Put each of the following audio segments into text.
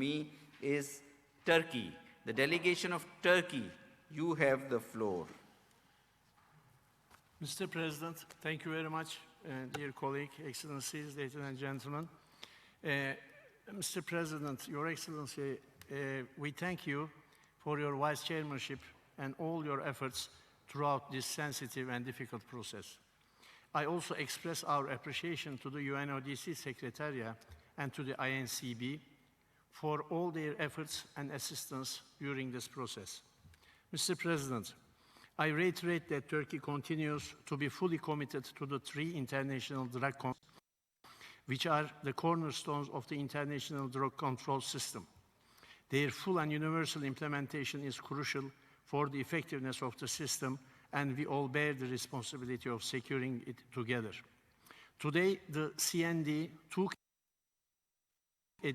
me is Turkey. The delegation of Turkey, you have the floor. Mr. President, thank you very much, dear colleague, Excellencies, ladies and gentlemen. Mr. President, Your Excellency, we thank you for your vice chairmanship and all your efforts throughout this sensitive and difficult process. I also express our appreciation to the UNODC Secretariat and to the INCB for all their efforts and assistance during this process. Mr. President, I reiterate that Turkey continues to be fully committed to the 3 international drug conventions, which are the cornerstones of the international drug control system. Their full and universal implementation is crucial for the effectiveness of the system, and we all bear the responsibility of securing it together. Today, the CND took a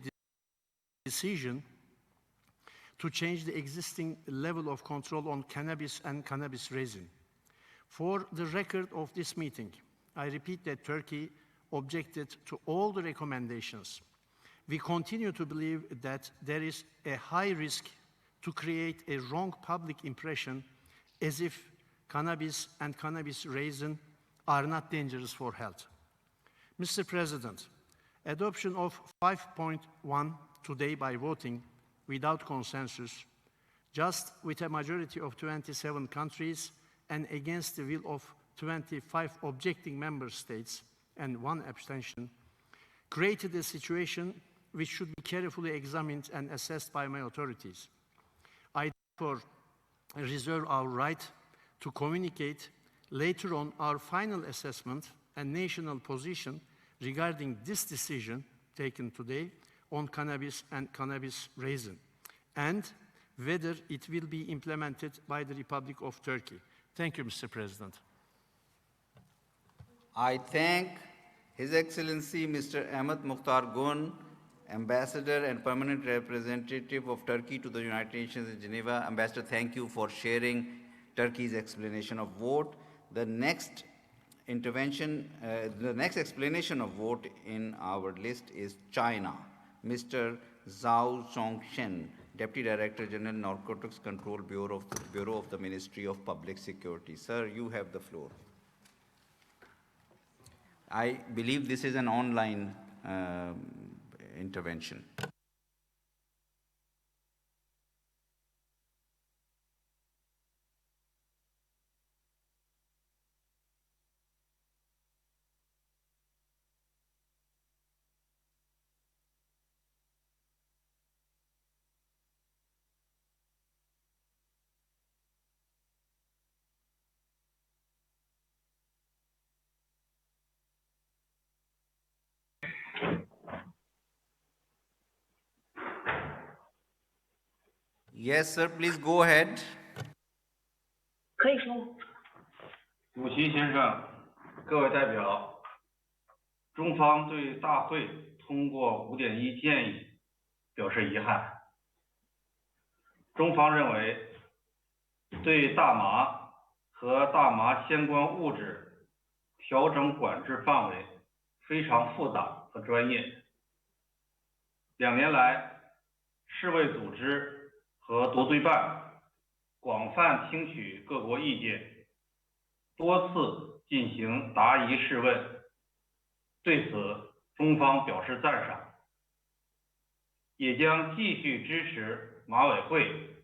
decision to change the existing level of control on cannabis and cannabis resin. For the record of this meeting, I repeat that Turkey objected to all the recommendations. We continue to believe that there is a high risk to create a wrong public impression as if cannabis and cannabis resin are not dangerous for health. Mr. President, adoption of 5.1 today by voting without consensus, just with a majority of 27 countries and against the will of 25 objecting member states and 1 abstention, created a situation which should be carefully examined and assessed by my authorities. I therefore reserve our right to communicate later on our final assessment and national position regarding this decision taken today on cannabis and cannabis resin, and whether it will be implemented by the Republic of Turkey. Thank you, Mr. President. I thank His Excellency Mr. Ahmet Mukhtar Gun, Ambassador and Permanent Representative of Turkey to the United Nations in Geneva. Ambassador, thank you for sharing Turkey's explanation of vote. The next explanation of vote in our list is China. Mr. Zhao Zongshen, Deputy Director General, Narcotics Control Bureau of the Ministry of Public Security. Sir, you have the floor. I believe this is an online intervention. Yes, sir, please go ahead. 可以说。主席先生，各位代表，中方对大会通过5.1建议表示遗憾。中方认为，对大麻和大麻相关物质调整管制范围非常复杂和专业。2年来，世卫组织和毒罪办广泛听取各国意见，多次进行答疑释问，对此中方表示赞赏，也将继续支持马委会、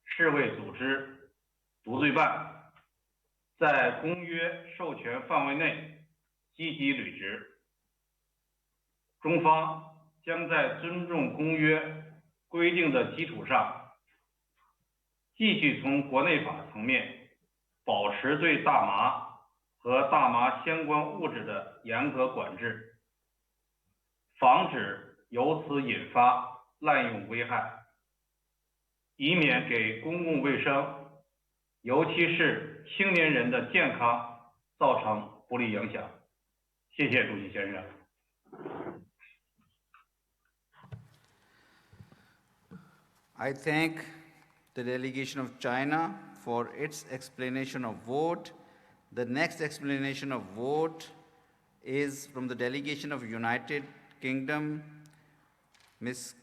世卫组织、毒罪办在公约授权范围内积极履职。中方将在尊重公约规定的基础上，继续从国内法层面保持对大麻和大麻相关物质的严格管制，防止由此引发滥用危害，以免给公共卫生，尤其是青年人的健康造成不利影响。谢谢主席先生。I thank the delegation of China for its explanation of vote. The next explanation of vote is from the delegation of United Kingdom, Ms.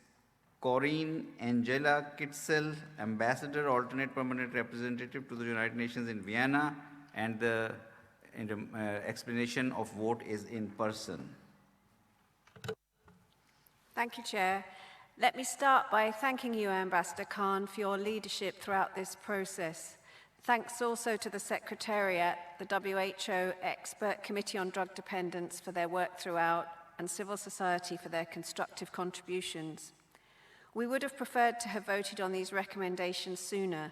Corinne Angela Kitzel, Ambassador, Alternate Permanent Representative to the United Nations in Vienna, and the explanation of vote is in person. Thank you, Chair. Let me start by thanking you, Ambassador Khan, for your leadership throughout this process. Thanks also to the Secretariat, the WHO Expert Committee on Drug Dependence for their work throughout, and civil society for their constructive contributions. We would have preferred to have voted on these recommendations sooner,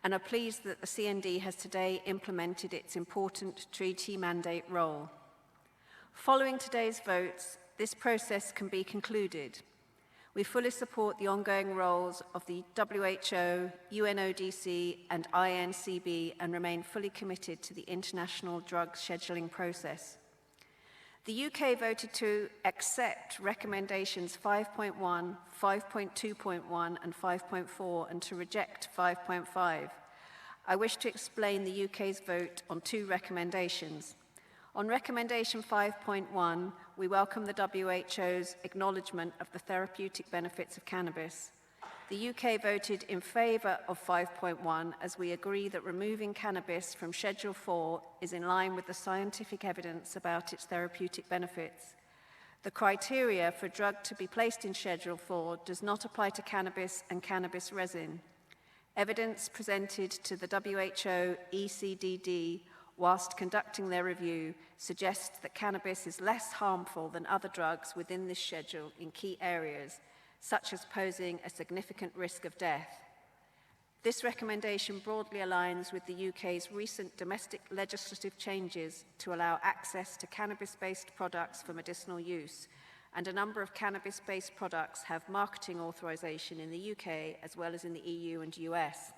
and are pleased that the CND has today implemented its important treaty mandate role. Following today's votes, this process can be concluded. We fully support the ongoing roles of the WHO, UNODC, and INCB and remain fully committed to the international drug scheduling process. The UK voted to accept recommendations 5.1, 5.2.1, and 5.4, and to reject 5.5. I wish to explain the UK's vote on two recommendations. On recommendation 5.1, we welcome the WHO's acknowledgement of the therapeutic benefits of cannabis. The UK voted in favour of 5.1 as we agree that removing cannabis from Schedule 4 is in line with the scientific evidence about its therapeutic benefits. The criteria for a drug to be placed in Schedule 4 does not apply to cannabis and cannabis resin. Evidence presented to the WHO ECDD whilst conducting their review suggests that cannabis is less harmful than other drugs within this schedule in key areas, such as posing a significant risk of death. This recommendation broadly aligns with the UK's recent domestic legislative changes to allow access to cannabis-based products for medicinal use, and a number of cannabis-based products have marketing authorization in the UK as well as in the EU and US.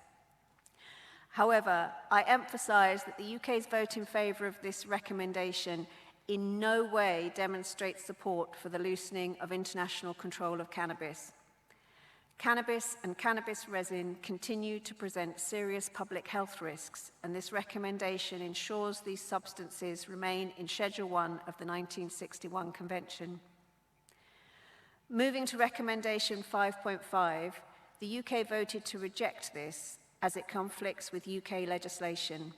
However, I emphasize that the UK's vote in favour of this recommendation in no way demonstrates support for the loosening of international control of cannabis. Cannabis and cannabis resin continue to present serious public health risks, and this recommendation ensures these substances remain in Schedule 1 of the 1961 Convention. Moving to recommendation 5.5, the UK voted to reject this as it conflicts with UK legislation.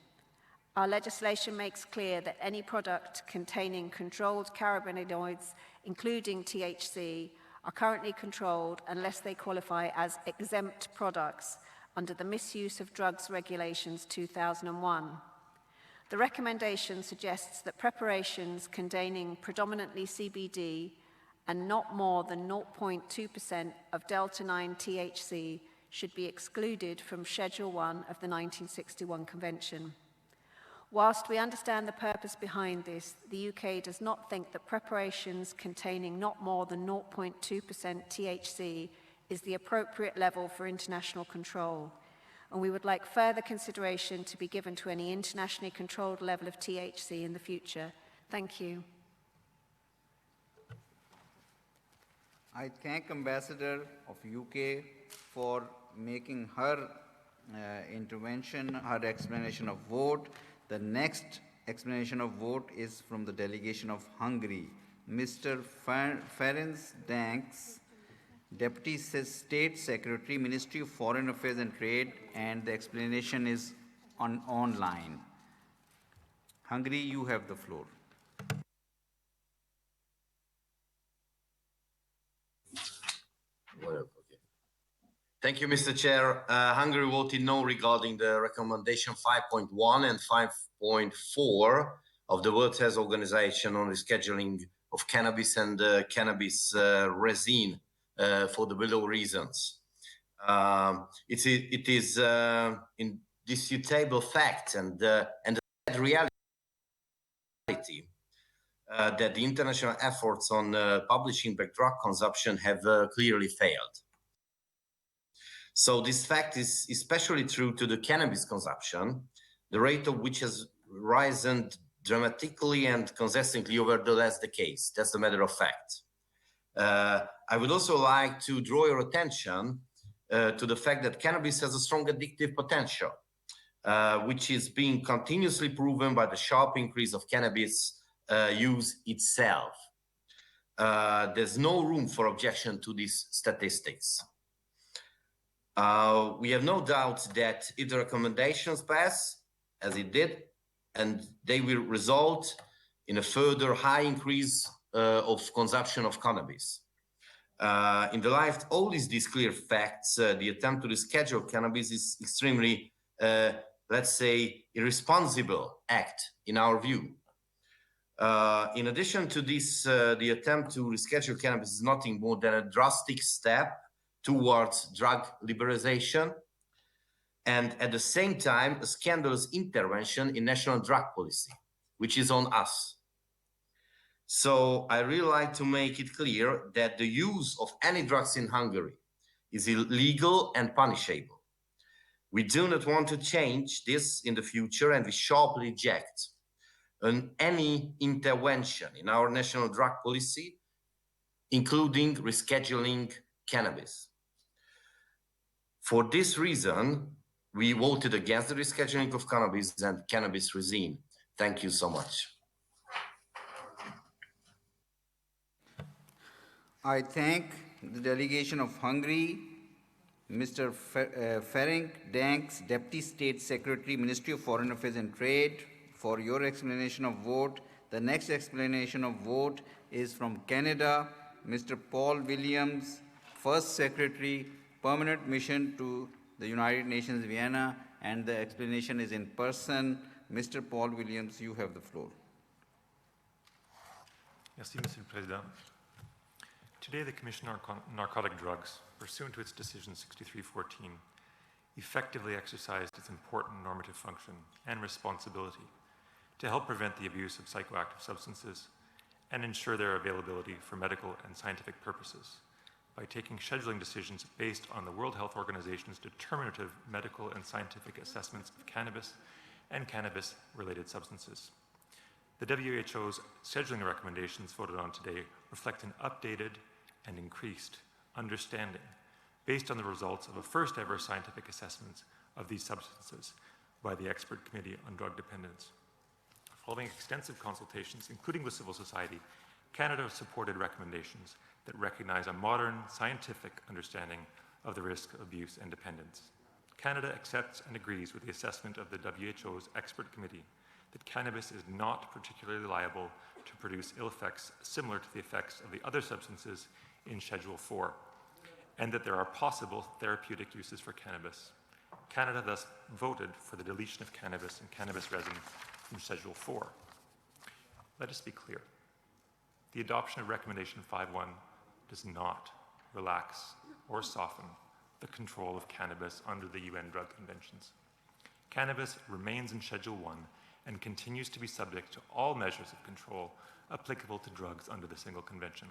Our legislation makes clear that any product containing controlled cannabinoids, including THC, are currently controlled unless they qualify as exempt products under the Misuse of Drugs Regulations 2001. The recommendation suggests that preparations containing predominantly CBD and not more than 0.2% of Delta-9 THC should be excluded from Schedule 1 of the 1961 Convention. Whilst we understand the purpose behind this, the UK does not think that preparations containing not more than 0.2% THC is the appropriate level for international control, and we would like further consideration to be given to any internationally controlled level of THC in the future. Thank you. I thank Ambassador of UK for making her intervention, her explanation of vote. The next explanation of vote is from the delegation of Hungary. Mr. Ferenc Danks, Deputy State Secretary, Ministry of Foreign Affairs and Trade, and the explanation is online. Hungary, you have the floor. Thank you, Mr. Chair. Hungary voted no regarding the recommendation 5.1 and 5.4 of the World Health Organization on the scheduling of cannabis and cannabis resin for the below reasons. It is indisputable fact and the reality that the international efforts on publishing back drug consumption have clearly failed. So this fact is especially true to the cannabis consumption, the rate of which has risen dramatically and consistently over the last decades. That's a matter of fact. I would also like to draw your attention to the fact that cannabis has a strong addictive potential, which is being continuously proven by the sharp increase of cannabis use itself. There's no room for objection to these statistics. We have no doubt that if the recommendations pass, as it did, and they will result in a further high increase of consumption of cannabis. In the light of all these clear facts, the attempt to reschedule cannabis is extremely, let's say, irresponsible act in our view. In addition to this, the attempt to reschedule cannabis is nothing more than a drastic step towards drug liberalization, and at the same time, a scandalous intervention in national drug policy, which is on us. So I really like to make it clear that the use of any drugs in Hungary is illegal and punishable. We do not want to change this in the future, and we sharply reject any intervention in our national drug policy, including rescheduling cannabis. For this reason, we voted against the rescheduling of cannabis and cannabis regime. Thank you so much. I thank the delegation of Hungary, Mr. Ferenc Danks, Deputy State Secretary, Ministry of Foreign Affairs and Trade, for your explanation of vote. The next explanation of vote is from Canada, Mr. Paul Williams, First Secretary, Permanent Mission to the United Nations, Vienna, and the explanation is in person. Mr. Paul Williams, you have the floor. Merci, Monsieur le Président. Today, the Commission on Narcotic Drugs, pursuant to its decision 6314, effectively exercised its important normative function and responsibility to help prevent the abuse of psychoactive substances and ensure their availability for medical and scientific purposes by taking scheduling decisions based on the World Health Organization's determinative medical and scientific assessments of cannabis and cannabis-related substances. The WHO's scheduling recommendations voted on today reflect an updated and increased understanding based on the results of a first-ever scientific assessment of these substances by the Expert Committee on Drug Dependence. Following extensive consultations, including with civil society, Canada supported recommendations that recognize a modern scientific understanding of the risk of abuse and dependence. Canada accepts and agrees with the assessment of the WHO's Expert Committee that cannabis is not particularly liable to produce ill effects similar to the effects of the other substances in Schedule 4, and that there are possible therapeutic uses for cannabis. Canada thus voted for the deletion of cannabis and cannabis resin from Schedule 4. Let us be clear. The adoption of Recommendation 5.1 does not relax or soften the control of cannabis under the UN drug conventions. Cannabis remains in Schedule 1 and continues to be subject to all measures of control applicable to drugs under the single convention.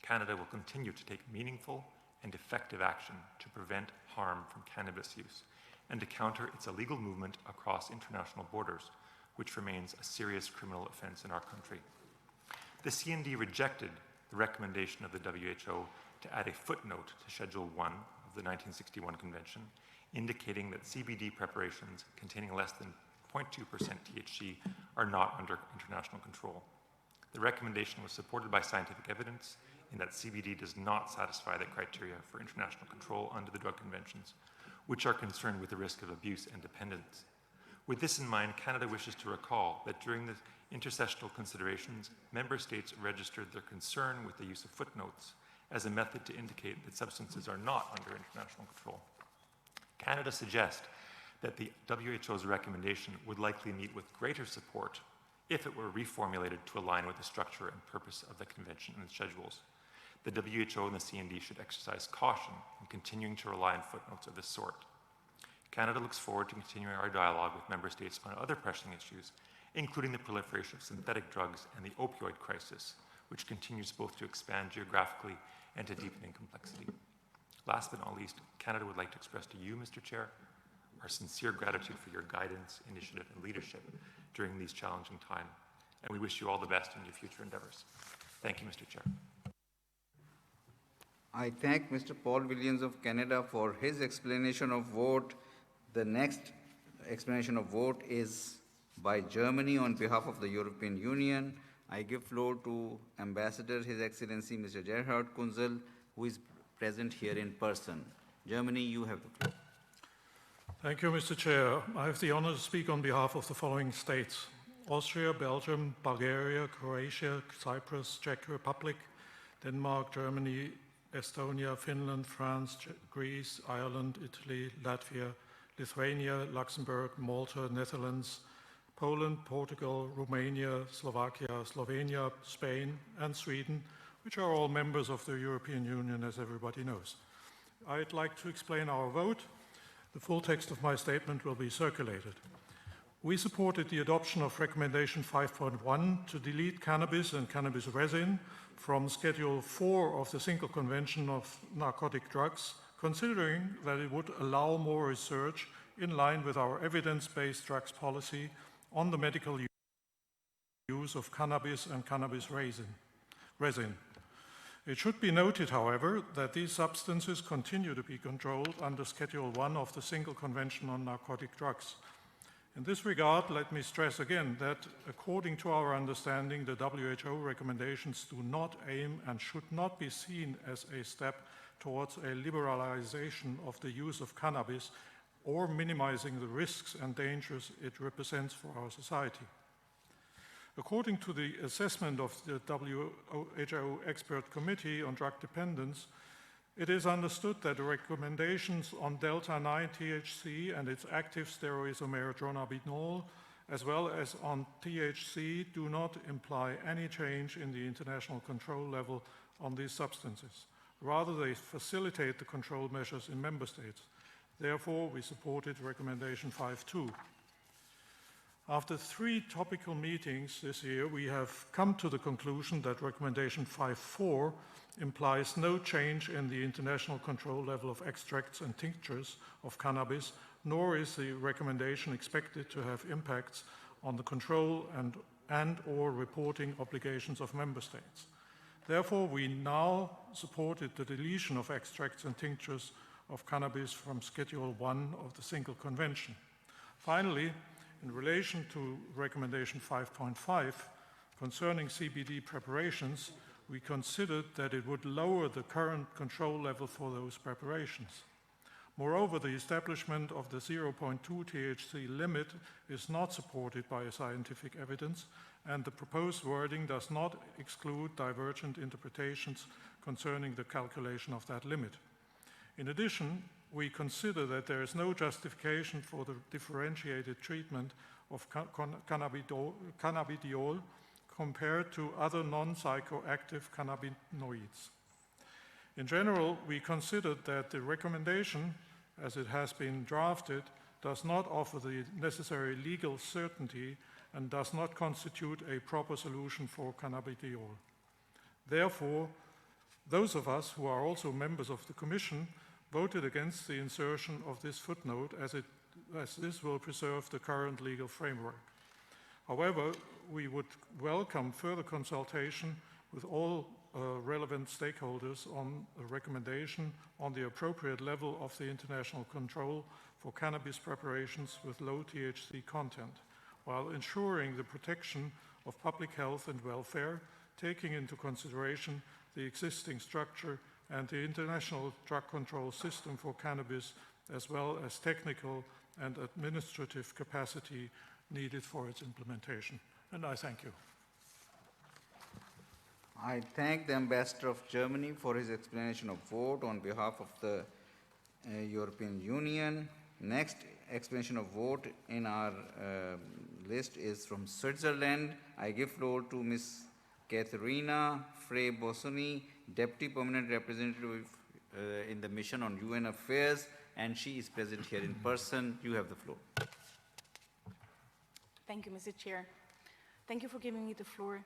Canada will continue to take meaningful and effective action to prevent harm from cannabis use and to counter its illegal movement across international borders, which remains a serious criminal offense in our country. The CND rejected the recommendation of the WHO to add a footnote to Schedule 1 of the 1961 Convention, indicating that CBD preparations containing less than 0.2% THC are not under international control. The recommendation was supported by scientific evidence in that CBD does not satisfy the criteria for international control under the drug conventions, which are concerned with the risk of abuse and dependence. With this in mind, Canada wishes to recall that during the intersessional considerations, member states registered their concern with the use of footnotes as a method to indicate that substances are not under international control. Canada suggests that the WHO's recommendation would likely meet with greater support if it were reformulated to align with the structure and purpose of the convention and its schedules. The WHO and the CND should exercise caution in continuing to rely on footnotes of this sort. Canada looks forward to continuing our dialogue with member states on other pressing issues, including the proliferation of synthetic drugs and the opioid crisis, which continues both to expand geographically and to deepen in complexity. Last but not least, Canada would like to express to you, Mr. Chair, our sincere gratitude for your guidance, initiative, and leadership during these challenging times, and we wish you all the best in your future endeavors. Thank you, Mr. Chair. I thank Mr. Paul Williams of Canada for his explanation of vote. The next explanation of vote is by Germany on behalf of the European Union. I give floor to Ambassador, His Excellency Mr. Gerhard Kunzel, who is present here in person. Germany, you have the floor. Thank you, Mr. Chair. I have the honor to speak on behalf of the following states: Austria, Belgium, Bulgaria, Croatia, Cyprus, Czech Republic, Denmark, Germany, Estonia, Finland, France, Greece, Ireland, Italy, Latvia, Lithuania, Luxembourg, Malta, Netherlands, Poland, Portugal, Romania, Slovakia, Slovenia, Spain, and Sweden, which are all members of the European Union, as everybody knows. I'd like to explain our vote. The full text of my statement will be circulated. We supported the adoption of Recommendation 5.1 to delete cannabis and cannabis resin from Schedule 4 of the Single Convention of Narcotic Drugs, considering that it would allow more research in line with our evidence-based drugs policy on the medical use of cannabis and cannabis resin. It should be noted, however, that these substances continue to be controlled under Schedule 1 of the Single Convention on Narcotic Drugs. In this regard, let me stress again that, according to our understanding, the WHO recommendations do not aim and should not be seen as a step towards a liberalization of the use of cannabis or minimizing the risks and dangers it represents for our society. According to the assessment of the WHO Expert Committee on Drug Dependence, it is understood that the recommendations on delta-9 THC and its active steroisomer dronabinol, as well as on THC, do not imply any change in the international control level on these substances. Rather, they facilitate the control measures in member states. Therefore, we supported Recommendation 5.2. After 3 topical meetings this year, we have come to the conclusion that Recommendation 5.4 implies no change in the international control level of extracts and tinctures of cannabis, nor is the recommendation expected to have impacts on the control and/or reporting obligations of member states. Therefore, we now supported the deletion of extracts and tinctures of cannabis from Schedule 1 of the Single Convention. Finally, in relation to Recommendation 5.5 concerning CBD preparations, we considered that it would lower the current control level for those preparations. Moreover, the establishment of the 0.2 THC limit is not supported by scientific evidence, and the proposed wording does not exclude divergent interpretations concerning the calculation of that limit. In addition, we consider that there is no justification for the differentiated treatment of cannabidiol compared to other non-psychoactive cannabinoids. In general, we considered that the recommendation, as it has been drafted, does not offer the necessary legal certainty and does not constitute a proper solution for cannabidiol. Therefore, those of us who are also members of the Commission voted against the insertion of this footnote as this will preserve the current legal framework. However, we would welcome further consultation with all relevant stakeholders on a recommendation on the appropriate level of the international control for cannabis preparations with low THC content, while ensuring the protection of public health and welfare, taking into consideration the existing structure and the international drug control system for cannabis, as well as technical and administrative capacity needed for its implementation. And I thank you. I thank the Ambassador of Germany for his explanation of vote on behalf of the European Union. Next explanation of vote in our list is from Switzerland. I give floor to Ms. Katharina Frey-Bossoni, Deputy Permanent Representative in the Mission on UN Affairs, and she is present here in person. You have the floor. Thank you, Mr. Chair. Thank you for giving me the floor.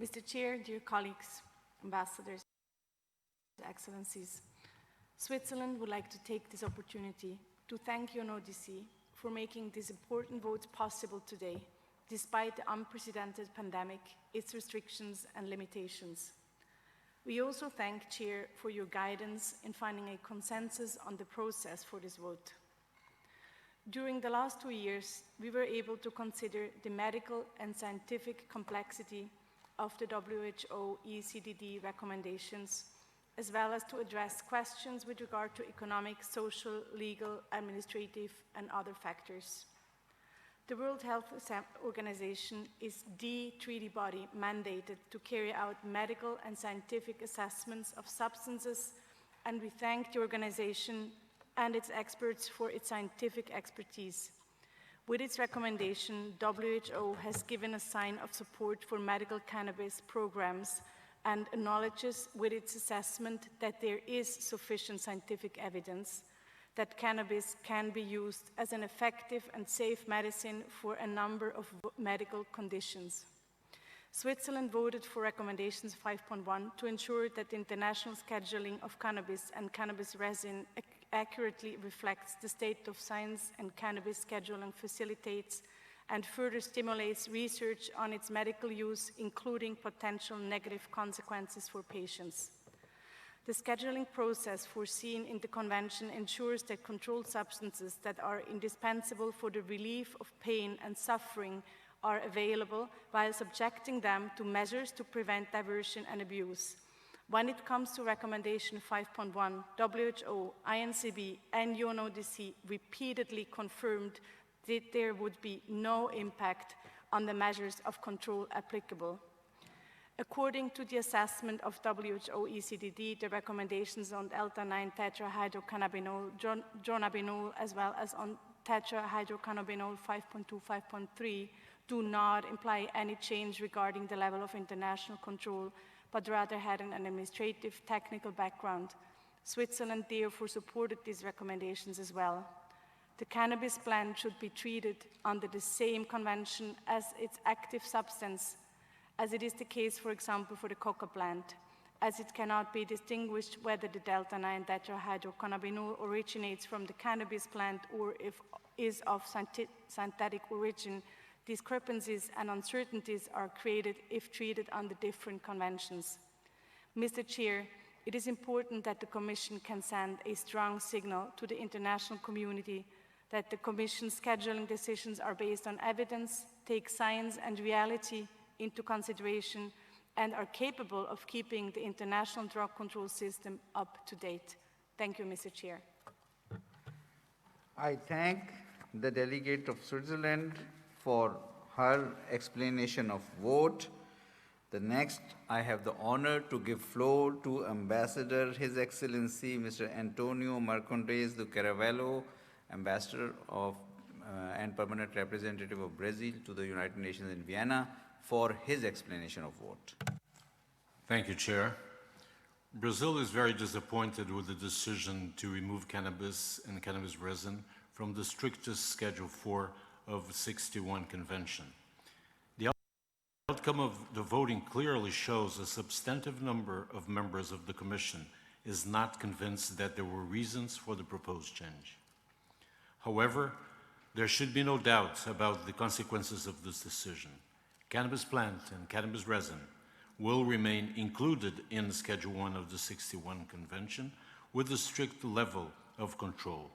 Mr. Chair, dear colleagues, ambassadors, excellencies, Switzerland would like to take this opportunity to thank UNODC for making this important vote possible today, despite the unprecedented pandemic, its restrictions and limitations. We also thank Chair for your guidance in finding a consensus on the process for this vote. During the last 2 years, we were able to consider the medical and scientific complexity of the WHO ECDD recommendations, as well as to address questions with regard to economic, social, legal, administrative, and other factors. The World Health Organization is the treaty body mandated to carry out medical and scientific assessments of substances, and we thank the organization and its experts for its scientific expertise. With its recommendation, WHO has given a sign of support for medical cannabis programs and acknowledges with its assessment that there is sufficient scientific evidence that cannabis can be used as an effective and safe medicine for a number of medical conditions. Switzerland voted for recommendations 5.1 to ensure that the international scheduling of cannabis and cannabis resin accurately reflects the state of science, and cannabis scheduling facilitates and further stimulates research on its medical use, including potential negative consequences for patients. The scheduling process foreseen in the Convention ensures that controlled substances that are indispensable for the relief of pain and suffering are available, while subjecting them to measures to prevent diversion and abuse. When it comes to recommendation 5.1, WHO, INCB, and UNODC repeatedly confirmed that there would be no impact on the measures of control applicable. According to the assessment of WHO ECDD, the recommendations on delta-9 tetrahydrocannabinol, dronabinol, as well as on tetrahydrocannabinol 5.2, 5.3, do not imply any change regarding the level of international control, but rather had an administrative technical background. Switzerland therefore supported these recommendations as well. The cannabis plant should be treated under the same convention as its active substance, as it is the case, for example, for the coca plant, as it cannot be distinguished whether the delta-9 tetrahydrocannabinol originates from the cannabis plant or if is of synthetic origin. Discrepancies and uncertainties are created if treated under different conventions. Mr. Chair, it is important that the Commission can send a strong signal to the international community that the Commission's scheduling decisions are based on evidence, take science and reality into consideration, and are capable of keeping the international drug control system up to date. Thank you, Mr. Chair. I thank the delegate of Switzerland for her explanation of vote. The next, I have the honor to give floor to Ambassador His Excellency Mr. Antonio Marcondes do Caravello, Ambassador of and Permanent Representative of Brazil to the United Nations in Vienna, for his explanation of vote. Thank you, Chair. Brazil is very disappointed with the decision to remove cannabis and cannabis resin from the strictest Schedule 4 of 61 Convention. The outcome of the voting clearly shows a substantive number of members of the Commission is not convinced that there were reasons for the proposed change. However, there should be no doubt about the consequences of this decision. Cannabis plant and cannabis resin will remain included in Schedule 1 of the 61 Convention with a strict level of control.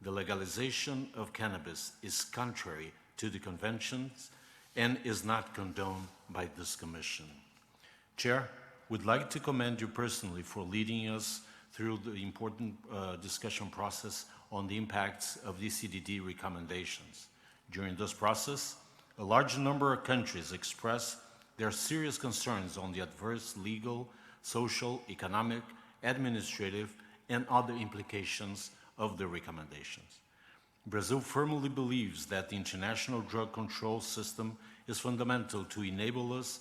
The legalization of cannabis is contrary to the conventions and is not condoned by this Commission. Chair, we'd like to commend you personally for leading us through the important discussion process on the impacts of the ECDD recommendations. During this process, a large number of countries expressed their serious concerns on the adverse legal, social, economic, administrative, and other implications of the recommendations. Brazil firmly believes that the international drug control system is fundamental to enable us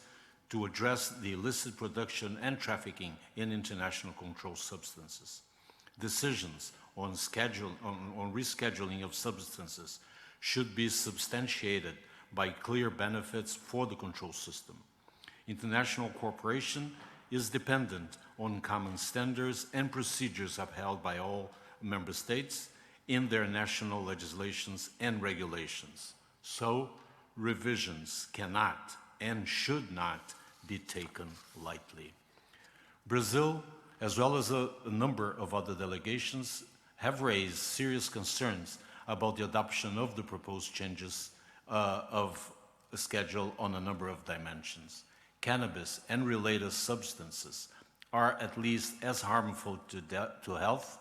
to address the illicit production and trafficking in international controlled substances. Decisions on rescheduling of substances should be substantiated by clear benefits for the control system. International cooperation is dependent on common standards and procedures upheld by all member states in their national legislations and regulations. So, revisions cannot and should not be taken lightly. Brazil, as well as a number of other delegations, have raised serious concerns about the adoption of the proposed changes of a schedule on a number of dimensions. Cannabis and related substances are at least as harmful to health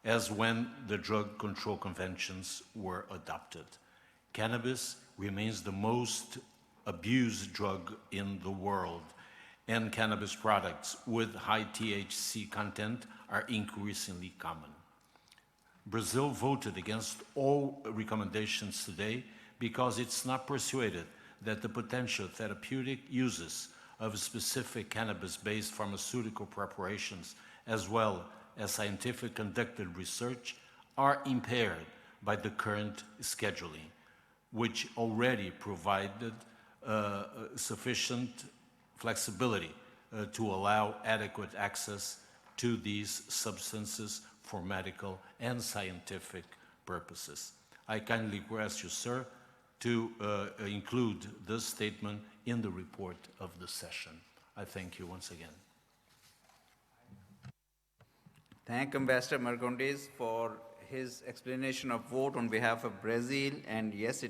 as when the drug control conventions were adopted. Cannabis remains the most abused drug in the world, and cannabis products with high THC content are increasingly common. Brazil voted against all recommendations today because it's not persuaded that the potential therapeutic uses of specific cannabis-based pharmaceutical preparations, as well as scientific conducted research, are impaired by the current scheduling, which already provided sufficient flexibility to allow adequate access to these substances for medical and scientific purposes. I kindly request you, sir, to include this statement in the report of the session. I thank you once again. Thank Ambassador Marcondes for his explanation of vote on behalf of Brazil, and yes, it